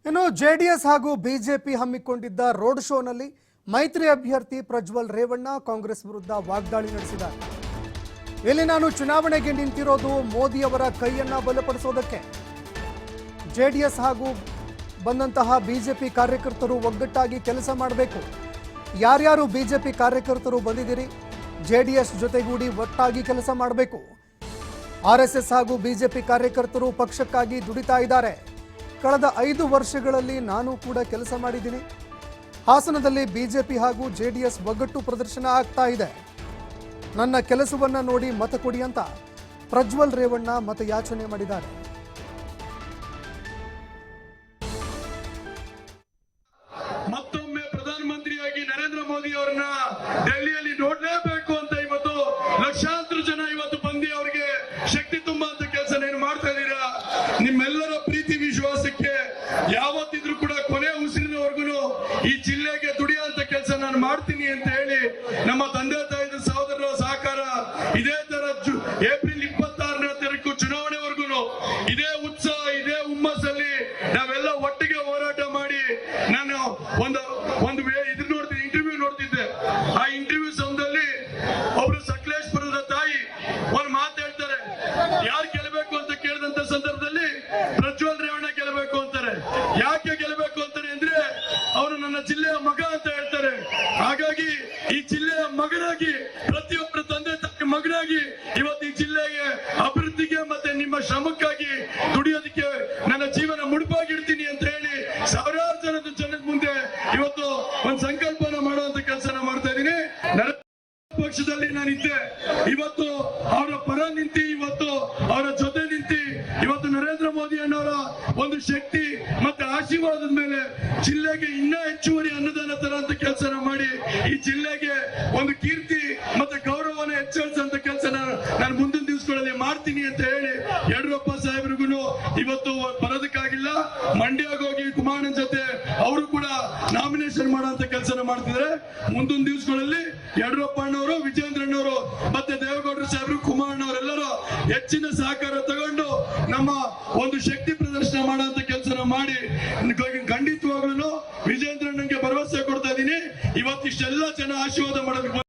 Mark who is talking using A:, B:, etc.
A: ಇನ್ನು ಜೆಡಿಎಸ್ ಹಾಗೂ ಬಿಜೆಪಿ ಹಮ್ಮಿಕೊಂಡಿದ್ದ ರೋಡ್ ಶೋನಲ್ಲಿ ಮೈತ್ರಿ ಅಭ್ಯರ್ಥಿ ಪ್ರಜ್ವಲ್ ರೇವಣ್ಣ ಕಾಂಗ್ರೆಸ್ ವಿರುದ್ಧ ವಾಗ್ದಾಳಿ ನಡೆಸಿದ್ದಾರೆ. ಇಲ್ಲಿ ನಾನು ಚುನಾವಣೆಗೆ ನಿಂತಿರೋದು ಮೋದಿಯವರ ಕೈಯನ್ನ ಬಲಪಡಿಸೋದಕ್ಕೆ. ಜೆಡಿಎಸ್ ಹಾಗೂ ಬಂದಂತಹ ಬಿಜೆಪಿ ಕಾರ್ಯಕರ್ತರು ಒಗ್ಗಟ್ಟಾಗಿ ಕೆಲಸ ಮಾಡಬೇಕು. ಯಾರ್ಯಾರು ಬಿಜೆಪಿ ಕಾರ್ಯಕರ್ತರು ಬಂದಿದ್ದೀರಿ, ಜೆಡಿಎಸ್ ಜೊತೆಗೂಡಿ ಒಟ್ಟಾಗಿ ಕೆಲಸ ಮಾಡಬೇಕು. ಆರ್ಎಸ್ಎಸ್ ಹಾಗೂ ಬಿಜೆಪಿ ಕಾರ್ಯಕರ್ತರು ಪಕ್ಷಕ್ಕಾಗಿ ದುಡಿತಾ ಇದ್ದಾರೆ. ಕಳೆದ 5 ವರ್ಷಗಳಲ್ಲಿ ನಾನು ಕೂಡ ಕೆಲಸ ಮಾಡಿದ್ದೀನಿ. ಹಾಸನದಲ್ಲಿ ಬಿಜೆಪಿ ಹಾಗೂ ಜೆಡಿಎಸ್ ಒಗ್ಗಟ್ಟು ಪ್ರದರ್ಶನ ಆಗ್ತಾ ಇದೆ. ನನ್ನ ಕೆಲಸವನ್ನ ನೋಡಿ ಮತ ಕೊಡಿ ಅಂತ ಪ್ರಜ್ವಲ್ ರೇವಣ್ಣ ಮತಯಾಚನೆ ಮಾಡಿದ್ದಾರೆ.
B: ಮತ್ತೊಮ್ಮೆ ಪ್ರಧಾನಮಂತ್ರಿಯಾಗಿ ನರೇಂದ್ರ ಮೋದಿ ಅವರನ್ನ ಡೆಲ್ಲಿಯಲ್ಲಿ ನೋಡಲೇಬೇಕು ಅಂತ ಇವತ್ತು ಲಕ್ಷಾಂತರ ಜನ ಇವತ್ತು ಬಂದು ಅವರಿಗೆ ಶಕ್ತಿ ತುಂಬುವಂತ ಕೆಲಸ ನೀವು ಮಾಡ್ತಾ ಇದ್ದೀರಾ. ನಿಮ್ಮೆಲ್ಲರ ಪ್ರೀತಿ ವಿಶ್ವಾಸಕ್ಕೆ ಯಾವತ್ತಿದ್ರೂ ಕೂಡ ಕೊನೆ ಉಸಿರಿನವರೆಗೂ ಈ ಜಿಲ್ಲೆಗೆ ದುಡಿಯುವಂತ ಕೆಲಸ ನಾನು ಮಾಡ್ತೀನಿ ಅಂತ ಹೇಳಿ ನಮ್ಮ ತಂದೆ ತಾಯಿದ ಸಹೋದರರ ಸಹಕಾರ ಇದೇ ತರ ಏಪ್ರಿಲ್ 26ನೇ ತಾರೀಕು ಚುನಾವಣೆವರೆಗೂ ಇದೇ ಉತ್ಸಾಹ ಇದೇ ಹುಮ್ಮಸ್ಸಲ್ಲಿ ನಾವೆಲ್ಲ ಒಟ್ಟಿಗೆ ಹೋರಾಟ ಮಾಡಿ ನಾನು ಒಂದು ಇದು ನೋಡ್ತಿದ್ದೆ, ಇಂಟರ್ವ್ಯೂ ನೋಡ್ತಿದ್ದೆ. ಆ ಇಂಟರ್ವ್ಯೂ ಸಮಯದಲ್ಲಿ ಒಬ್ರು ಸಕಲೇಶ್ಪುರದ ತಾಯಿ ಒಂದು ಮಾತು ಹೇಳ್ತಾರೆ, ಯಾರು ಗೆಲ್ಲಬೇಕು ಅಂತ ಕೇಳಿದಂತ ಸಂದರ್ಭದಲ್ಲಿ ಪ್ರಜ್ವಲ್ ರೇವಣ್ಣ ಗೆಲ್ಲಬೇಕು ಅಂತಾರೆ. ಯಾಕೆ ಗೆಲ್ಲಬೇಕು ಅಂತಾರೆ ಅಂದ್ರೆ ಅವರು ನನ್ನ ಜಿಲ್ಲೆಯ ಮಗ ಅಂತ ಹೇಳ್ತಾರೆ. ಹಾಗಾಗಿ ಈ ಜಿಲ್ಲೆಯ ಮಗನಾಗಿ ಪ್ರತಿಯೊಬ್ಬರ ತಂದೆ ತಾಯಿ ಮಗನಾಗಿ ಇವತ್ತು ಈ ಜಿಲ್ಲೆಗೆ ಅಭಿವೃದ್ಧಿಗೆ ಮತ್ತೆ ನಿಮ್ಮ ಶ್ರಮಕ್ಕಾಗಿ ದುಡಿಯೋದಕ್ಕೆ ನನ್ನ ಜೀವನ ಮುಡುಪಾಗಿಡ್ತೀನಿ ಅಂತ ಹೇಳಿ ಸಾವಿರಾರು ಜನದ ಮುಂದೆ ಇವತ್ತು ಒಂದು ಸಂಕಲ್ಪನ ಮಾಡುವಂತ ಕೆಲಸನ ಮಾಡ್ತಾ ಇದ್ದೀನಿ. ಪಕ್ಷದಲ್ಲಿ ನಾನಿದ್ದೆ, ಇವತ್ತು ಅವರ ಪರ ನಿಂತಿ, ಇವತ್ತು ಅವರ ಜೊತೆ ನಿಂತಿ, ಇವತ್ತು ನರೇಂದ್ರ ಮೋದಿ ಅನ್ನೋರ ಒಂದು ಶಕ್ತಿ ಮತ್ತೆ ಆಶೀರ್ವಾದದ ಮೇಲೆ ಜಿಲ್ಲೆಗೆ ಇನ್ನೂ ಹೆಚ್ಚುವರಿ ಅನುದಾನ ತರಂತ ಕೆಲಸನ ಮಾಡಿ ಈ ಜಿಲ್ಲೆಗೆ ಒಂದು ಕೀರ್ತಿ ಮತ್ತೆ ಗೌರವನ ಹೆಚ್ಚಿಸುವಂತ ಕೆಲಸನ ನಾನು ಮುಂದಿನ ದಿವಸಗಳಲ್ಲಿ ಮಾಡ್ತೀನಿ ಅಂತ ಹೇಳಿ ಯಡಿಯೂರಪ್ಪ ಸಾಹೇಬ್ರಿಗೂ ಇವತ್ತು ಬರೋದಕ್ಕಾಗಿಲ್ಲ. ಮಂಡ್ಯಕ್ಕೆ ಹೋಗಿ ಕುಮಾರಣ್ಣನ ಜೊತೆ ಅವರು ಕೂಡ ನಾಮಿನೇಷನ್ ಮಾಡುವಂತ ಕೆಲಸನ ಮಾಡ್ತಿದ್ದಾರೆ. ಮುಂದಿನ ದಿವಸಗಳಲ್ಲಿ ಯಡಿಯೂರಪ್ಪ ಅಣ್ಣವರು, ವಿಜೇಂದ್ರಣ್ಣವರು ಮತ್ತೆ ದೇವೇಗೌಡರು ಸಾಹೇಬರು, ಕುಮಾರಣ್ಣವರೆಲ್ಲರೂ ಹೆಚ್ಚಿನ ಸಹಕಾರ ತಗೊಂಡು ನಮ್ಮ ಒಂದು ಶಕ್ತಿ ಪ್ರದರ್ಶನ ಮಾಡುವಂತ ಕೆಲಸನ ಮಾಡಿ ಖಂಡಿತವಾಗ್ಲೂ ವಿಜೇಂದ್ರಣ್ಣಗೆ ಭರವಸೆ ಕೊಡ್ತಾ ಇದ್ದೀನಿ. ಇವತ್ತಿಷ್ಟೆಲ್ಲ ಜನ ಆಶೀರ್ವಾದ ಮಾಡೋದಕ್ಕೆ